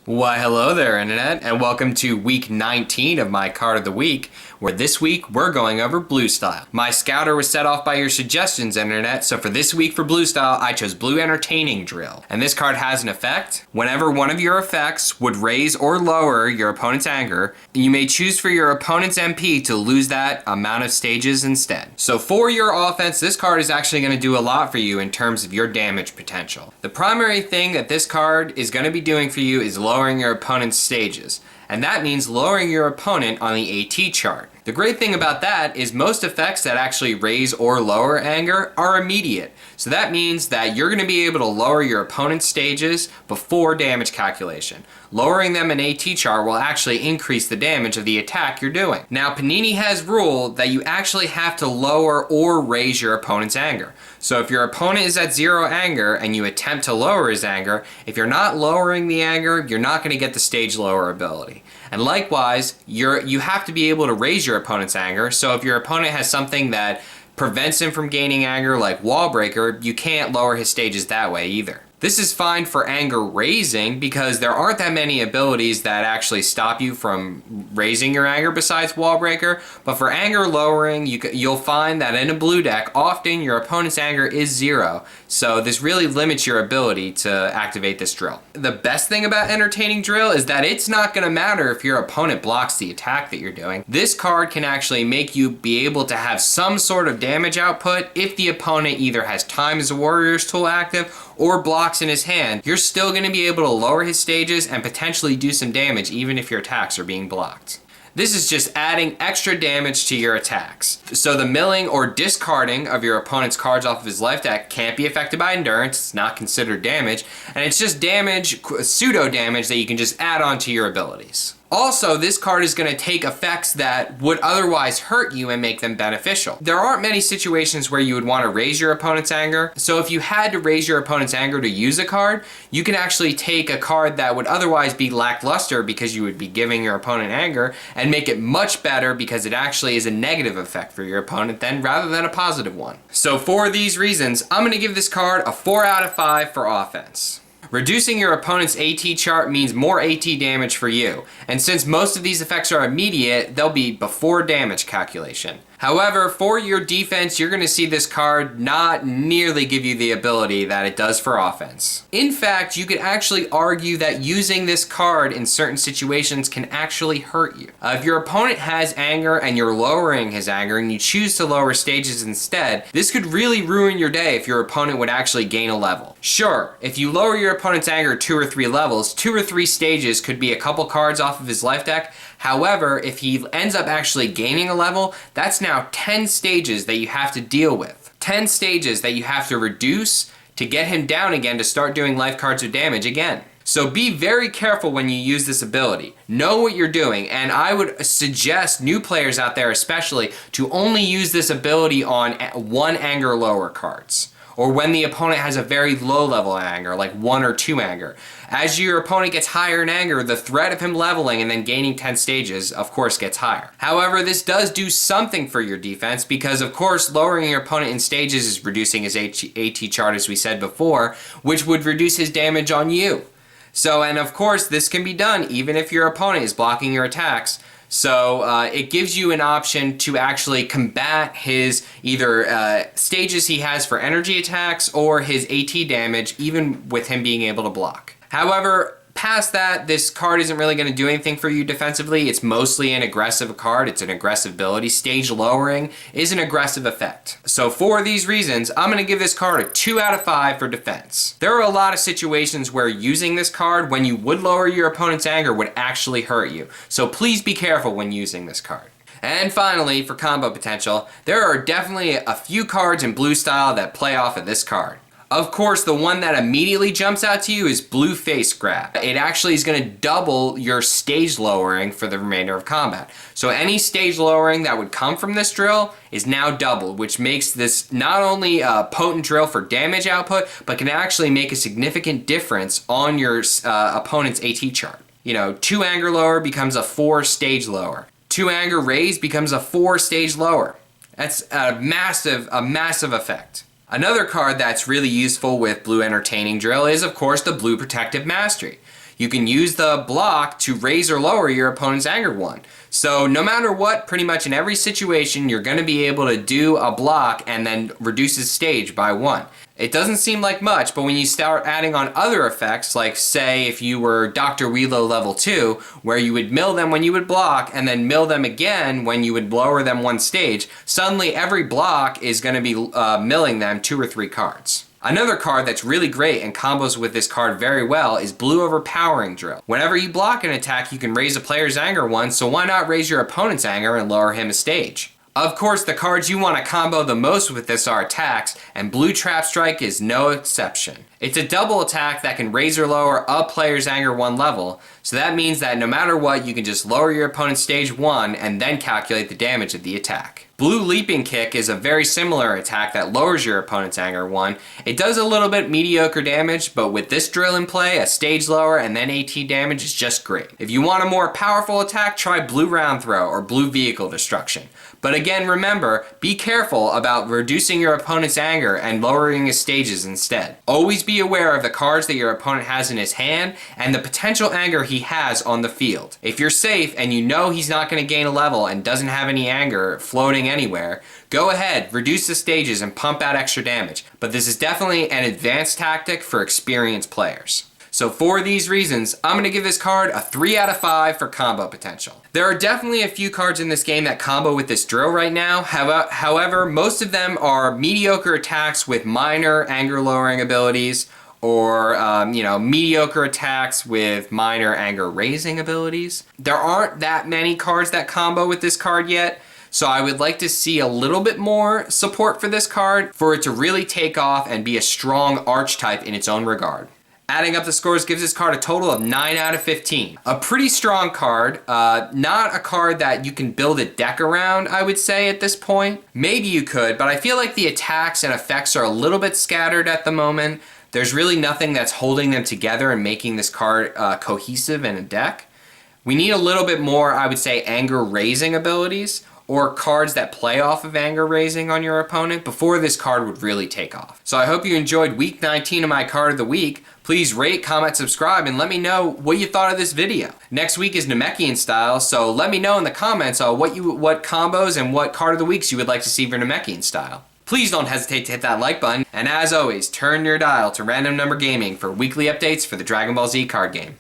Why, hello there, Internet, and welcome to week 19 of my card of the week, where this week we're going over Blue Style. My scouter was set off by your suggestions, Internet, so for this week for Blue Style, I chose Blue Entertaining Drill. And this card has an effect. Whenever one of your effects would raise or lower your opponent's anger, you may choose for your opponent's MP to lose that amount of stages instead. So for your offense, this card is actually going to do a lot for you in terms of your damage potential. The primary thing that this card is going to be doing for you is lowering your opponent's stages, and that means lowering your opponent on the AT chart. The great thing about that is most effects that actually raise or lower anger are immediate. So that means that you're going to be able to lower your opponent's stages before damage calculation. Lowering them in AT chart will actually increase the damage of the attack you're doing. Now, Panini has ruled that you actually have to lower or raise your opponent's anger. So if your opponent is at 0 anger and you attempt to lower his anger, if you're not lowering the anger, you're not going to get the stage lower ability. And likewise, you have to be able to raise your opponent's anger. So if your opponent has something that prevents him from gaining anger, like Wall Breaker, you can't lower his stages that way either. This is fine for anger raising because there aren't that many abilities that actually stop you from raising your anger besides Wall Breaker. But for anger lowering, you'll find that in a blue deck, often your opponent's anger is 0. So this really limits your ability to activate this drill. The best thing about Entertaining Drill is that it's not going to matter if your opponent blocks the attack that you're doing. This card can actually make you be able to have some sort of damage output if the opponent either has Time as a Warrior's Tool active or blocks in his hand. You're still going to be able to lower his stages and potentially do some damage even if your attacks are being blocked. This is just adding extra damage to your attacks. So the milling or discarding of your opponent's cards off of his life deck can't be affected by endurance. It's not considered damage, and it's just damage, pseudo damage that you can just add on to your abilities. Also, this card is going to take effects that would otherwise hurt you and make them beneficial. There aren't many situations where you would want to raise your opponent's anger, so if you had to raise your opponent's anger to use a card, you can actually take a card that would otherwise be lackluster because you would be giving your opponent anger and make it much better because it actually is a negative effect for your opponent rather than a positive one. So for these reasons, I'm going to give this card a 4 out of 5 for offense. Reducing your opponent's AT chart means more AT damage for you, and since most of these effects are immediate, they'll be before damage calculation. However, for your defense, you're going to see this card not nearly give you the ability that it does for offense. In fact, you could actually argue that using this card in certain situations can actually hurt you. If your opponent has anger and you're lowering his anger and you choose to lower stages instead, this could really ruin your day if your opponent would actually gain a level. Sure, if you lower your opponent's anger 2 or 3 levels, 2 or 3 stages could be a couple cards off of his life deck. However, if he ends up actually gaining a level, that's now 10 stages that you have to deal with. 10 stages that you have to reduce to get him down again to start doing life cards of damage again. So be very careful when you use this ability. Know what you're doing, and I would suggest new players out there especially to only use this ability on 1 anger lower cards, or when the opponent has a very low level anger, like 1 or 2 anger. As your opponent gets higher in anger, the threat of him leveling and then gaining 10 stages, of course, gets higher. However, this does do something for your defense because, of course, lowering your opponent in stages is reducing his AT chart, as we said before, which would reduce his damage on you. So, and of course, this can be done even if your opponent is blocking your attacks. So it gives you an option to actually combat his either stages he has for energy attacks or his AT damage, even with him being able to block. However, past that, this card isn't really going to do anything for you defensively. It's mostly an aggressive card. It's an aggressive ability. Stage lowering is an aggressive effect. So for these reasons, I'm going to give this card a 2 out of 5 for defense. There are a lot of situations where using this card when you would lower your opponent's anger would actually hurt you. So please be careful when using this card. And finally, for combo potential, there are definitely a few cards in Blue Style that play off of this card. Of course, the one that immediately jumps out to you is Blue Face Grab. It actually is going to double your stage lowering for the remainder of combat. So any stage lowering that would come from this drill is now doubled, which makes this not only a potent drill for damage output, but can actually make a significant difference on your opponent's AT chart. You know, 2 anger lower becomes a 4 stage lower. 2 anger raise becomes a 4 stage lower. That's a massive effect. Another card that's really useful with Blue Entertaining Drill is, of course, the Blue Protective Mastery. you can use the block to raise or lower your opponent's anger 1. So no matter what, pretty much in every situation, you're going to be able to do a block and then reduce his stage by 1. It doesn't seem like much, but when you start adding on other effects, like say if you were Dr. Wheelo level 2, where you would mill them when you would block and then mill them again when you would lower them 1 stage, suddenly every block is going to be milling them 2 or 3 cards. Another card that's really great and combos with this card very well is Blue Overpowering Drill. Whenever you block an attack, you can raise a player's anger 1, so why not raise your opponent's anger and lower him a stage? Of course, the cards you want to combo the most with this are attacks, and Blue Trap Strike is no exception. It's a double attack that can raise or lower a player's anger 1 level, so that means that no matter what, you can just lower your opponent's stage 1 and then calculate the damage of the attack. Blue Leaping Kick is a very similar attack that lowers your opponent's anger 1. It does a little bit mediocre damage, but with this drill in play, a stage lower and then AT damage is just great. If you want a more powerful attack, try Blue Round Throw or Blue Vehicle Destruction. But again, remember, be careful about reducing your opponent's anger and lowering his stages instead. Always be aware of the cards that your opponent has in his hand and the potential anger he has on the field. If you're safe and you know he's not going to gain a level and doesn't have any anger floating anywhere, go ahead, reduce the stages and pump out extra damage. But this is definitely an advanced tactic for experienced players. So for these reasons, I'm going to give this card a 3 out of 5 for combo potential. There are definitely a few cards in this game that combo with this drill right now. However, most of them are mediocre attacks with minor anger lowering abilities, or mediocre attacks with minor anger raising abilities. There aren't that many cards that combo with this card yet, so I would like to see a little bit more support for this card for it to really take off and be a strong archetype in its own regard. Adding up the scores gives this card a total of 9 out of 15. A pretty strong card, not a card that you can build a deck around, I would say at this point. Maybe you could, but I feel like the attacks and effects are a little bit scattered at the moment. There's really nothing that's holding them together and making this card cohesive in a deck. We need a little bit more, I would say, anger raising abilities, or cards that play off of anger raising on your opponent before this card would really take off. So I hope you enjoyed week 19 of my card of the week. Please rate, comment, subscribe, and let me know what you thought of this video. Next week is Namekian style, so let me know in the comments what combos and what card of the weeks you would like to see for Namekian style. Please don't hesitate to hit that like button, and as always, turn your dial to Random Number Gaming for weekly updates for the Dragon Ball Z card game.